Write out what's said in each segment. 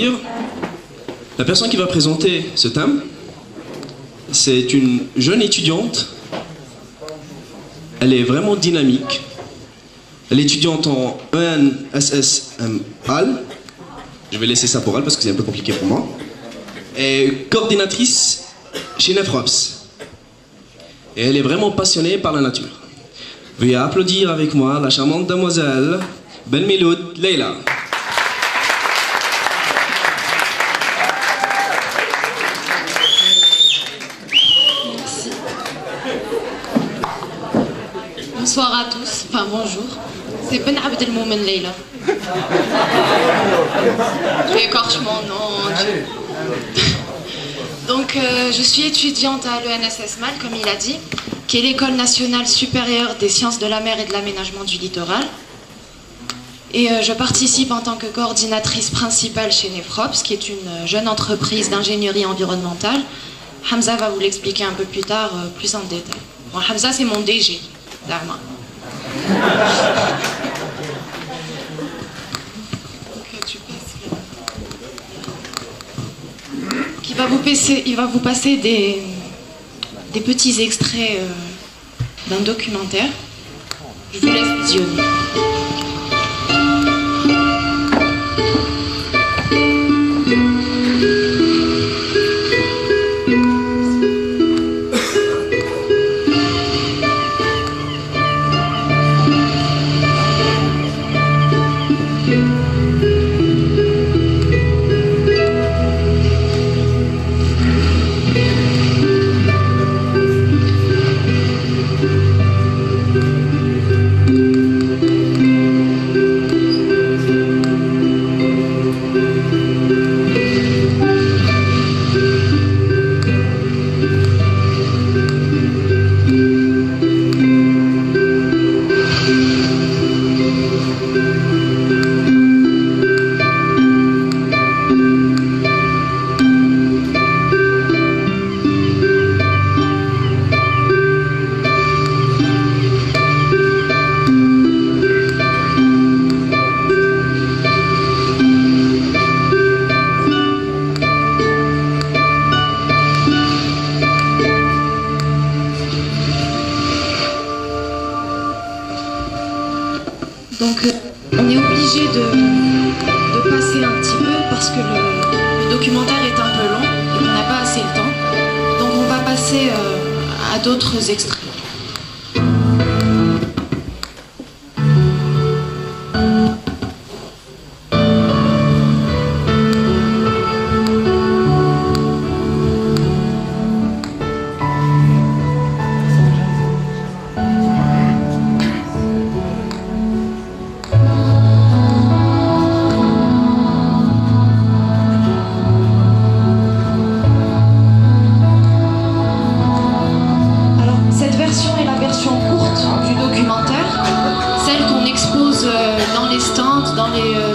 dire, la personne qui va présenter ce thème, c'est une jeune étudiante. Elle est vraiment dynamique. Elle est étudiante en ENSSMAL. Je vais laisser ça pour elle parce que c'est un peu compliqué pour moi. Et coordinatrice chez Nefrops. Et elle est vraiment passionnée par la nature. Veuillez applaudir avec moi la charmante demoiselle Ben Miloud Leila. Bonsoir à tous, enfin bonjour. C'est Ben Abdelmoumen Leila. J'écorche mon nom. Donc je suis étudiante à l'ENSSMAL, comme il a dit, qui est l'École nationale supérieure des sciences de la mer et de l'aménagement du littoral. Et je participe en tant que coordinatrice principale chez Nefrops, qui est une jeune entreprise d'ingénierie environnementale. Hamza va vous l'expliquer un peu plus tard, plus en détail. Bon, Hamza, c'est mon DG, d'Arma. Il va vous passer des petits extraits d'un documentaire. Je vous laisse visionner. Donc on est obligé de passer un petit peu parce que le documentaire est un peu long et on n'a pas assez le temps. Donc on va passer à d'autres extraits.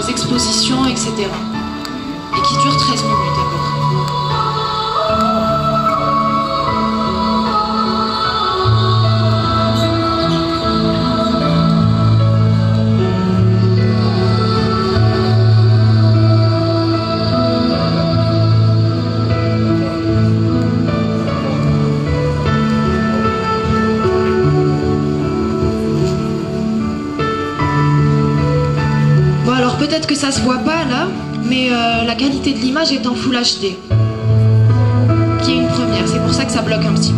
Expositions, etc. Et qui dure 13 minutes à peu près. Peut-être que ça se voit pas là, mais la qualité de l'image est en Full HD, qui est une première, c'est pour ça que ça bloque un petit peu.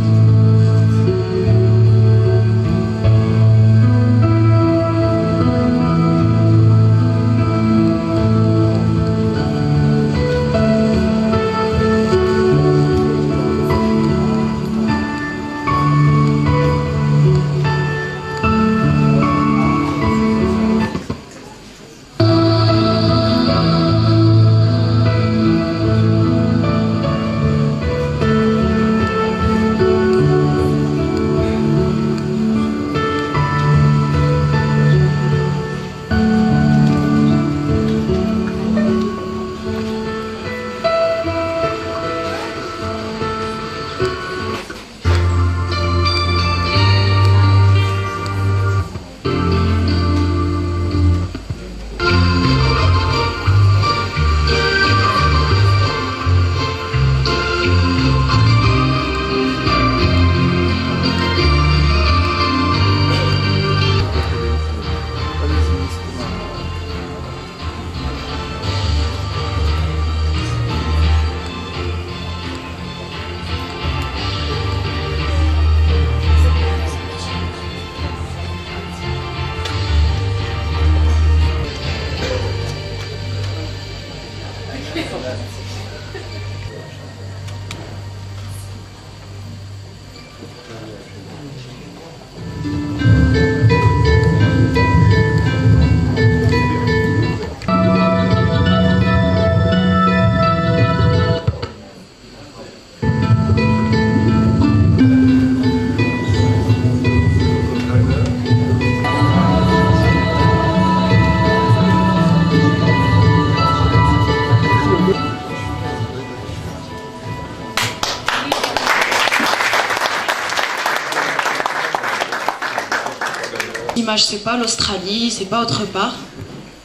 L'image, c'est pas l'Australie, c'est pas autre part.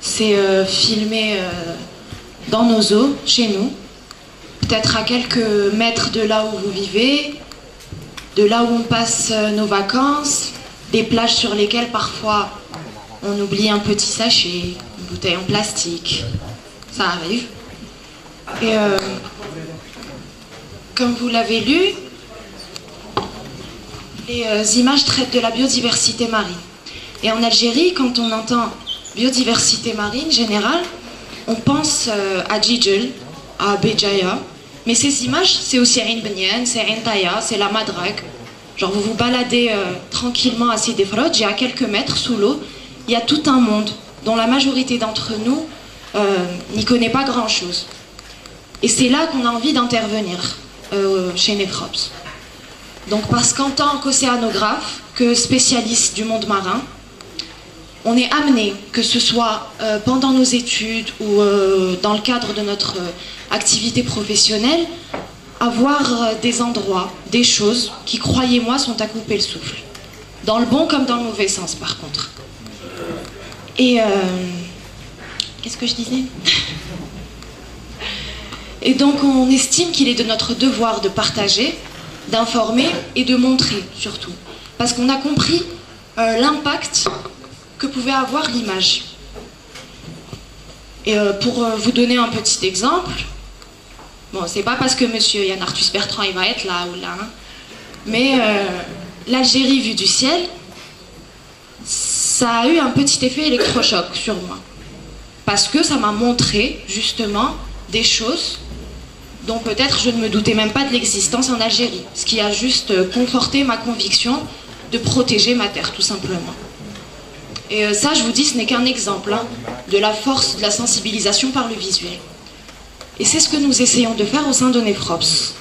C'est filmé dans nos eaux, chez nous. Peut-être à quelques mètres de là où vous vivez, de là où on passe nos vacances, des plages sur lesquelles parfois on oublie un petit sachet, une bouteille en plastique. Ça arrive. Et comme vous l'avez lu, les images traitent de la biodiversité marine. Et en Algérie, quand on entend biodiversité marine générale, on pense à Djidjel, à Béjaïa. Mais ces images, c'est aussi Ain Benyen, c'est Ain Taya, c'est la Madrag. Genre vous vous baladez tranquillement à Sidi Froj, et à quelques mètres sous l'eau, il y a tout un monde dont la majorité d'entre nous n'y connaît pas grand-chose. Et c'est là qu'on a envie d'intervenir chez Nefrops. Donc parce qu'en tant qu'océanographe, que spécialiste du monde marin, on est amené, que ce soit pendant nos études ou dans le cadre de notre activité professionnelle, à voir des endroits, des choses qui, croyez-moi, sont à couper le souffle. Dans le bon comme dans le mauvais sens, par contre. Et qu'est-ce que je disais? Et donc on estime qu'il est de notre devoir de partager, d'informer et de montrer, surtout. Parce qu'on a compris l'impact que pouvait avoir l'image. Et pour vous donner un petit exemple, bon, c'est pas parce que monsieur Yann Arthus Bertrand il va être là ou là, hein, mais l'Algérie vue du ciel, ça a eu un petit effet électrochoc sur moi. Parce que ça m'a montré, justement, des choses dont peut-être je ne me doutais même pas de l'existence en Algérie. Ce qui a juste conforté ma conviction de protéger ma terre, tout simplement. Et ça, je vous dis, ce n'est qu'un exemple hein, de la force de la sensibilisation par le visuel. Et c'est ce que nous essayons de faire au sein de Nefrops.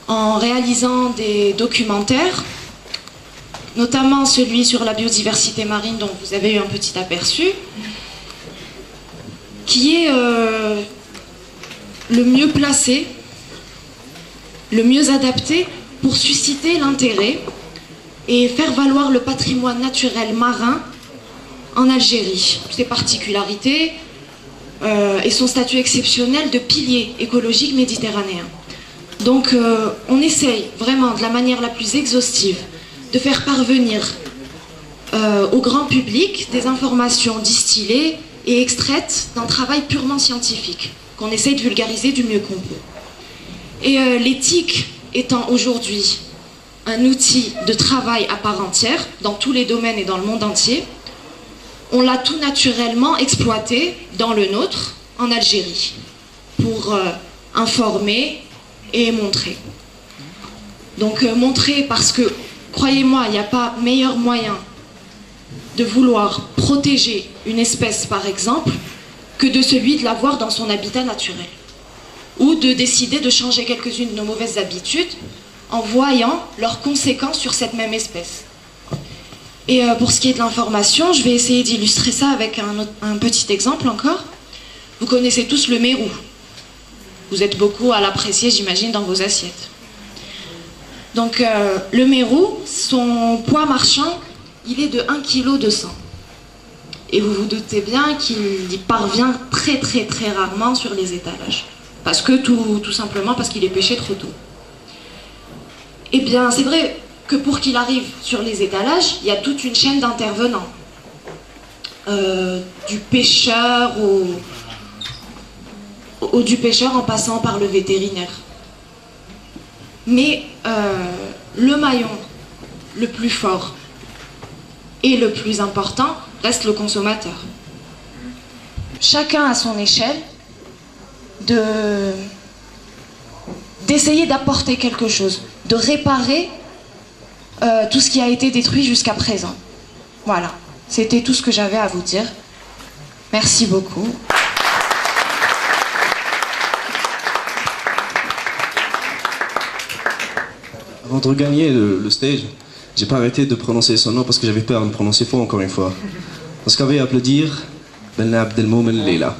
En réalisant des documentaires, notamment celui sur la biodiversité marine dont vous avez eu un petit aperçu, qui est le mieux placé, le mieux adapté pour susciter l'intérêt et faire valoir le patrimoine naturel marin en Algérie, ses particularités et son statut exceptionnel de pilier écologique méditerranéen. Donc on essaye vraiment de la manière la plus exhaustive de faire parvenir au grand public des informations distillées et extraites d'un travail purement scientifique, qu'on essaye de vulgariser du mieux qu'on peut. Et l'éthique étant aujourd'hui un outil de travail à part entière, dans tous les domaines et dans le monde entier, on l'a tout naturellement exploité dans le nôtre, en Algérie, pour informer et montrer. Donc montrer parce que, croyez-moi, il n'y a pas meilleur moyen de vouloir protéger une espèce, par exemple, que de celui de l'avoir dans son habitat naturel. Ou de décider de changer quelques-unes de nos mauvaises habitudes en voyant leurs conséquences sur cette même espèce. Et pour ce qui est de l'information, je vais essayer d'illustrer ça avec un petit exemple encore. Vous connaissez tous le mérou. Vous êtes beaucoup à l'apprécier, j'imagine, dans vos assiettes. Donc le mérou, son poids marchand, il est de 1,2 kg. Et vous vous doutez bien qu'il y parvient très très très rarement sur les étalages. Parce que tout simplement parce qu'il est pêché trop tôt. Eh bien, c'est vrai que pour qu'il arrive sur les étalages, il y a toute une chaîne d'intervenants. Du pêcheur du pêcheur en passant par le vétérinaire. Mais le maillon le plus fort et le plus important reste le consommateur. Chacun à son échelle d'essayer d'apporter quelque chose, de réparer tout ce qui a été détruit jusqu'à présent. Voilà, c'était tout ce que j'avais à vous dire. Merci beaucoup. Avant de regagner le stage, j'ai pas arrêté de prononcer son nom parce que j'avais peur de me prononcer faux encore une fois. On se qu'avait applaudir Ben Abdelmoumen Leila.